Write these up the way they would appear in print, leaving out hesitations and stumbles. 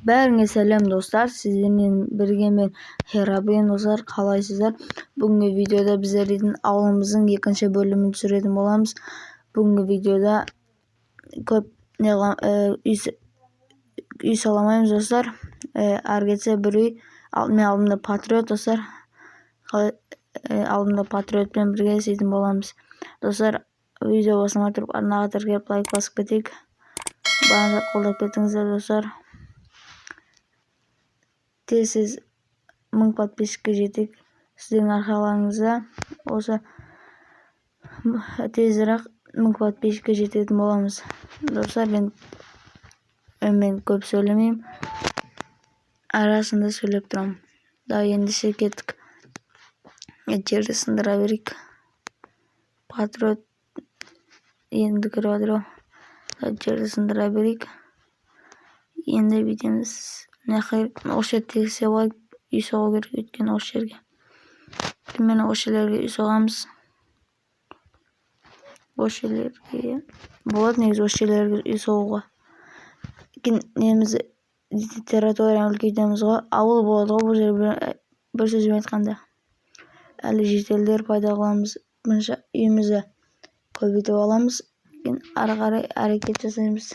Бәріңе сәлем достар, сіздермен бірге мен Херабрин достар, қалайсыздар? Бүгінгі видеода біздердің ауылымыздың екінші бөлімін түсіретін боламыз. Бүгінгі видеода көп үй саламаймыз достар. Әргетсе бір үй, мен алдымда патриот достар. Алдымда патриотпен бірге істейтін боламыз. Достар, видео басына тұрып арнаға тіркеліп лайк басып кетейік. Барынша қолдап кетіңіздер достар. Тез 1000 подписчикке жетейік. Сіздің арқаларыңызда осы тезірек 1000 подписчикке жететін боламыз. Достар, мен көп сөйлемеймін. Арасында сөйлеп тұрамын. Да, ендеше кеттік. Жерді сындыра берейік. Патриот енді кіріп жатыр. Жерді сындыра берейік. Енді бітеміз. Осы жерді тегісе олай үй соғу керек, өйткені осы жерге. Мен осы жерлерге үй соғамыз. Осы жерлерге болады, негізі осы жерлерге үй соғуға. Неміз территорияны үлкейтеміз ғой, ауыл болады ғой, бұл жер бір сөзбен айтқанда. Әлі жетелдер пайда қыламыз. Бірінші үйімізді көбейтіп аламыз, ары қарай әрекет жасаймыз.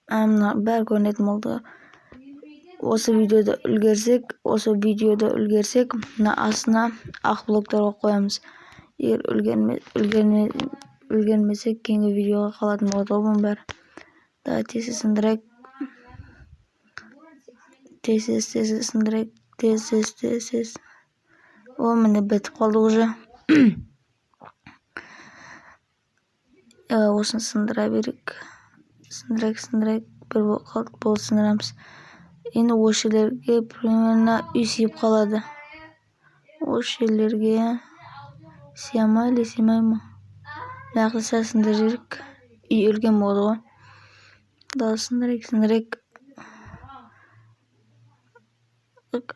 Бәрі көрінетін болды. Осы видеода үлгерсек, астына ақ блоктарға қоямыз. Егер үлгермесек, кейінгі видеоға қалатын болады оның бәрі. Да, тез сындырайық. Тез. О, міне бітіп қалды уже. Осыны сындыра берейік. Сындырайық. Бір болды сындырамыз. Енді осы жерлерге примерно үй сиып қалады. Осы жерлерге сиямай ма? Нақты сәл сындырып жіберейік. Үй үлкен болды ғой. Да, сындырайық.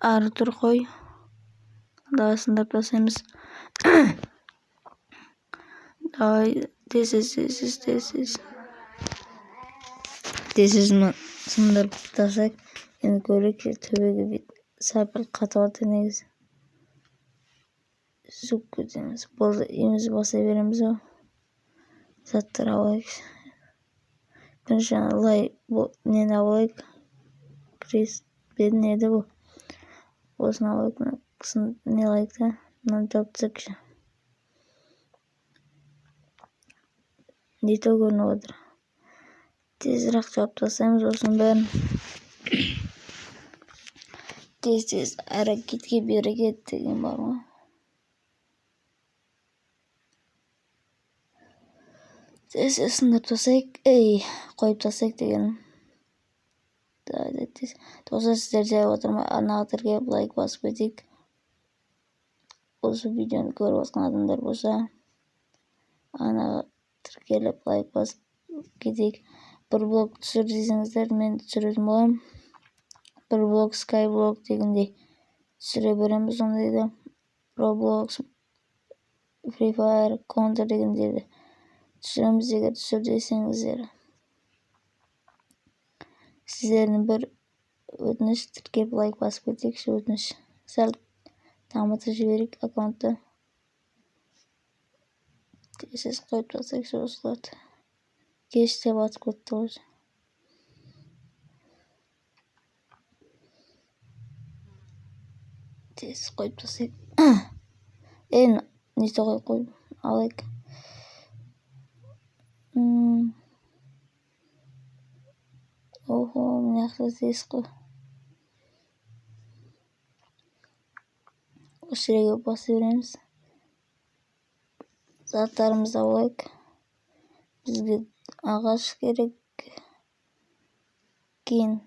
Ары тұр қой. Да, сындырып тастаймыз. Давай, тез. Сындырып тастайық. Енді көрейік, төбеге бет сәпіл қатып жатыр негізі. Зуп көтеміз. Болды, үйімізді баса береміз ғой. Заттар алайық. Бірінші нені алайық. Крест бетін еді бұл. Осыны алайық. Не алайық та. Мынаны жауып тастайықшы. Детал көрініп отыр. Тезірек жауып тастаймыз осының бәрін. Тез әрекетке берекет деген бар ма? Тез сындырып тастайық. Қойып тастайық деген. Тез. Достар, сіздер жай отырмай арнаға тіркеліп лайк басып кетейік. Осы видеоны көріп жатқан адамдар болса, арнаға тіркеліп лайк басып кетейік. Бір блог түсір десеңіздер, мен түсіретін боламын. Бір блог, скайблог дегендей түсіре береміз ондайды. Roblox, Free Fire, Counter дегендерді түсіреміз егер түсір десеңіздер. Сіздердің бір өтініш тіркеп лайк басып кетейікші өтініш. Сәл дамытып жіберейік аккаунтты. Тез қойып тастайықшы осыларды. Кеш деп атып кетті ғой. Тез қойып тастайық. Несі қойып алайық. Охо, міне ақша тез қой. Осы жерге баса береміз. Заттарымызды алайық. Бізге ағаш керек. Кейін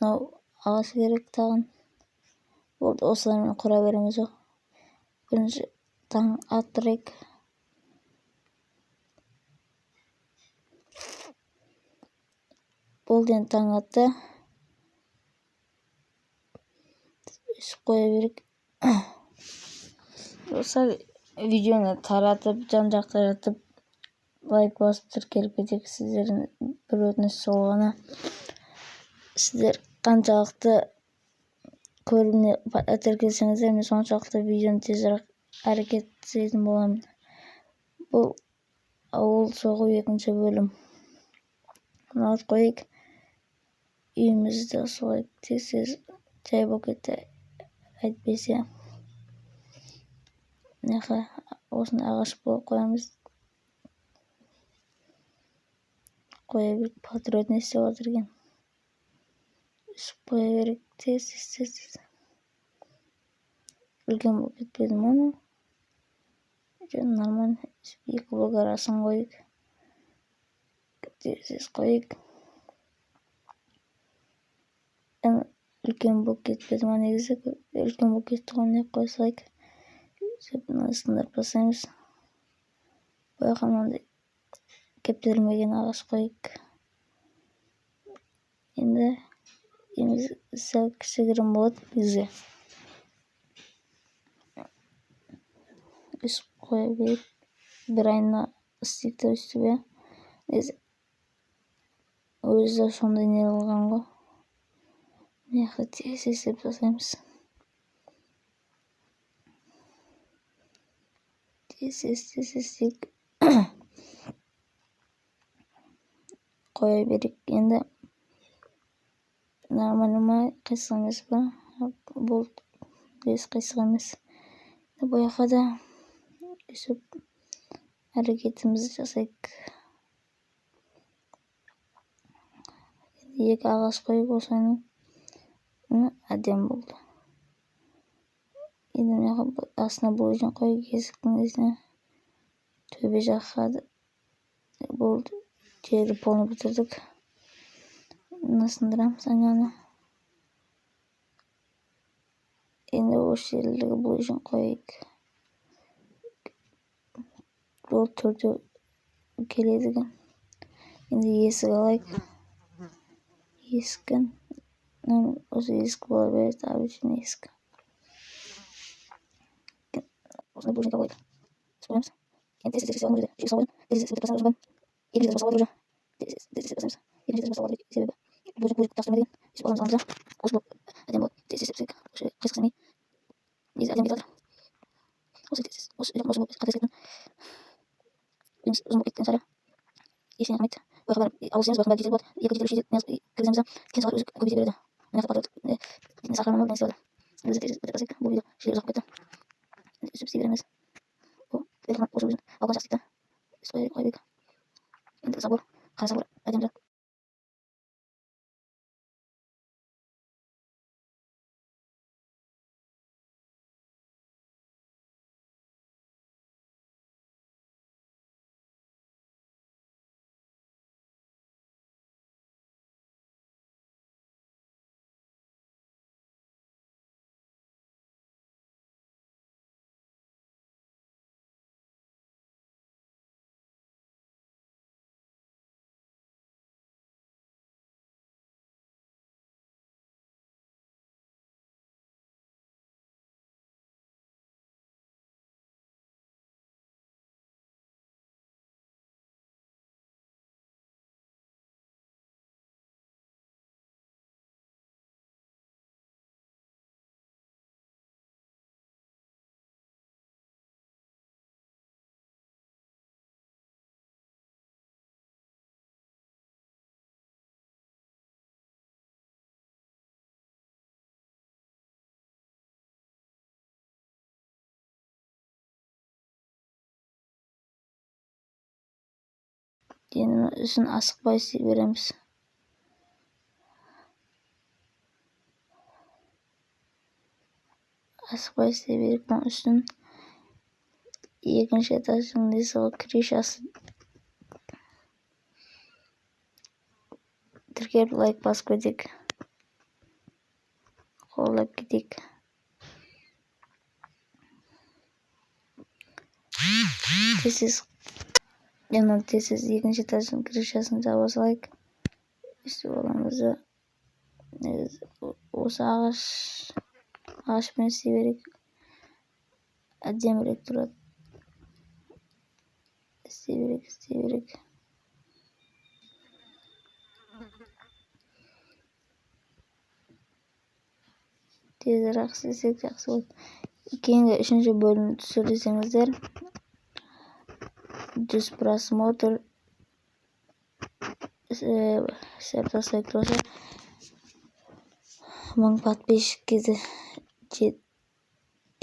ағаш керек тағын. Болды, осылармен құра береміз ғой. Бірінші таң аттырайық. Болды, енді таң атты. Үсіп қоя берейік. Достар, видеоны таратып, жан-жаққа таратып, лайк басып тіркеліп кетейік. Сіздердің бір өтініш сол ғана. Sizler qanchaliqda ko'rimni tіркелсеңіздер, мен соншалықты видеоны тезірек әрекет ететін боламын. Бұл ауыл соғу 2-ші бөлім. Мынаны қойып, үйімізді солай тез жай болып кетті. Әйтпесе, осыны ағаш болып қоямыз. Қоя беріп, патрон не істеп отыр екен. Үсіп қоя беріп, тез. Үлкен болып кетпеді ме оны? Нормально. 2 блок арасын қойып. Тез қойып. Үлкен болып кетпеді ме негізі? Үлкен болып кетті ғой, не қоя салайық. Мынасындар басаймыз. Бұяқа мынандай кептірілмеген ағаш қойып. Енді сәл кішігірім болады бізге. Үсіп қоя беріп, бір айна істейді үстіге. Өзі сондай не қылған ғой. Мыяқта тез істеп жасаймыз. Тез істейік. Қоя берейік. Енді нормально ма? Қисық емес па? Бұл қисық емес. Бұяқа да үсіп әрекетімізді жасайық. 2 ағаш қойып осыны әдем болды. Енді мыяқа астына бойжын қойып, есіктің несіне төбе жаққа болды. Жерді полный бітірдік. Сындырамыз айнаны. Енді осы жерлерге бойжын қойып. Бұл төртеу келеді екен. Енді есік алайық. Есікін осы есік бола береді, обычный есік. Осыны бойжынға қойып. Қоямыз. Енді тез алып жүрді. Жүз салып, тез басып жүрген. Екінші басып алып жүрді. Тез басамыз. Екінші басып алып жүрді. Себебі бойжын тастырмайды. Жүз аламыз аламыз. Осы болып әдем болады. Тез істесек. Осы қисық істемей. Негізі әдем кетіп жатыр. Осы болып қатес кеттім. Үйіміз ұзын болып кеткен сәрі. Ештеңе қылмайды. Бұяқа барып ауыз жеміз, бұяқа бәрі дизель болады. 2 жеті кіргіземіз. Кейін салар өзі көбейте береді. Мыяқта патрон сақырамын, не істеп отыр. Өзі тез бітірсек. Бұл видео жиі ұзақ кетті. Үсіп істей береміз. Осы өзін балкон жақсы дейді. Үсіп қоя берейік. Енді забор, қара забор әдемі. Енді үстін асықпай істей береміз. Асықпай істей беріп, үстін 2-ші этаждың несі ғой, крышасы. Тіркеліп лайк басып кетейік. Қолдап кетейік. Енді тез 2-ші этаждың крышасын жаба салайық. Үсті боламызды. Осы ағашпен істей берейік. Әдемірек тұрады. Істей берейік. tezroq silsak yaxshi bo'ladi. Keyingi 3-bölümni түсір desеңіздер, жүз просмотр tashlab tursa 1000 подписчикке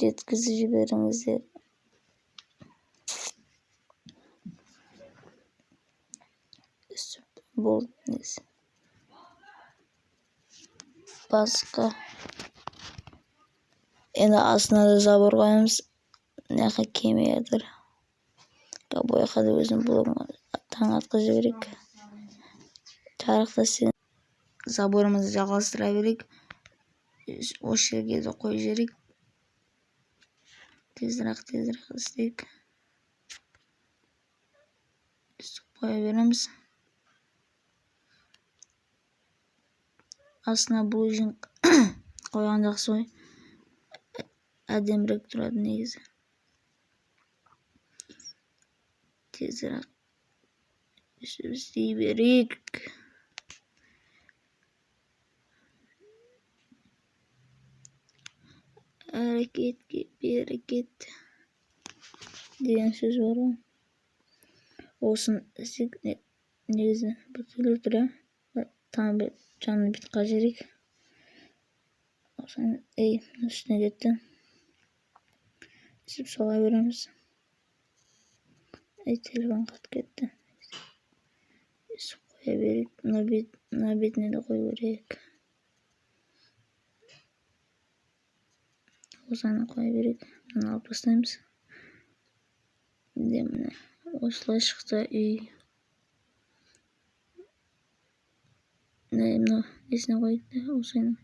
yetkazib jiberingizlar. Bo'ldi. Boshqa endi aslida zabor qo'yamiz. Naqa kelmaydir. Bu yoqda o'zim blogimga tanqid kerak. Tarixda zaborimizni жалғастыра o'sha yerga qo'yish kerak. Tezroq istek qo'yaveramiz. Aslida bu ishni qo'yganda so'y ademroq turadi negizi. Tezroq isteyberik. Hareket degan so'z bor. Olsun negizi butilib turadi. Tam canlı bit qajerik. Olsun üstüne gitti. Sip sola veremiz. Telefon kat gitti. Koyaberik. Nabitini de koyaberik. Olsun koyaberik. Bunu alıp başlayımız. Demine. Osla çıktı iyi. Nesine koyduk da olsun.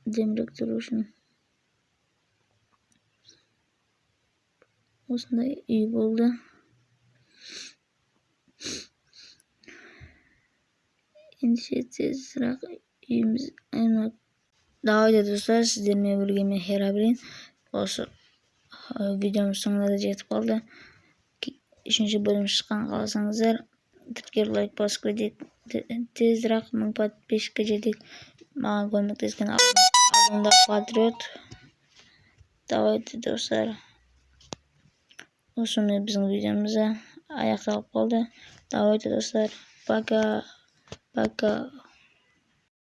Demrek duruşunu. Olsun da iyi oldu. Tezroq uyimiz aynan davet ediyorlar. Sizlerle birge men Herabrин. Olsun. Videomuz sonuna da yetip kaldı. 3-bölüm çıkan kalsanızlar Türkiye like basıp kedik. Tezroq 1000 подписчикке жетик. Мага көмөктескөн алдымда Патриот. Davet ediyorlar. Olsun bizim videomuzda аяқталып kaldı. Davet ediyorlar. Пока.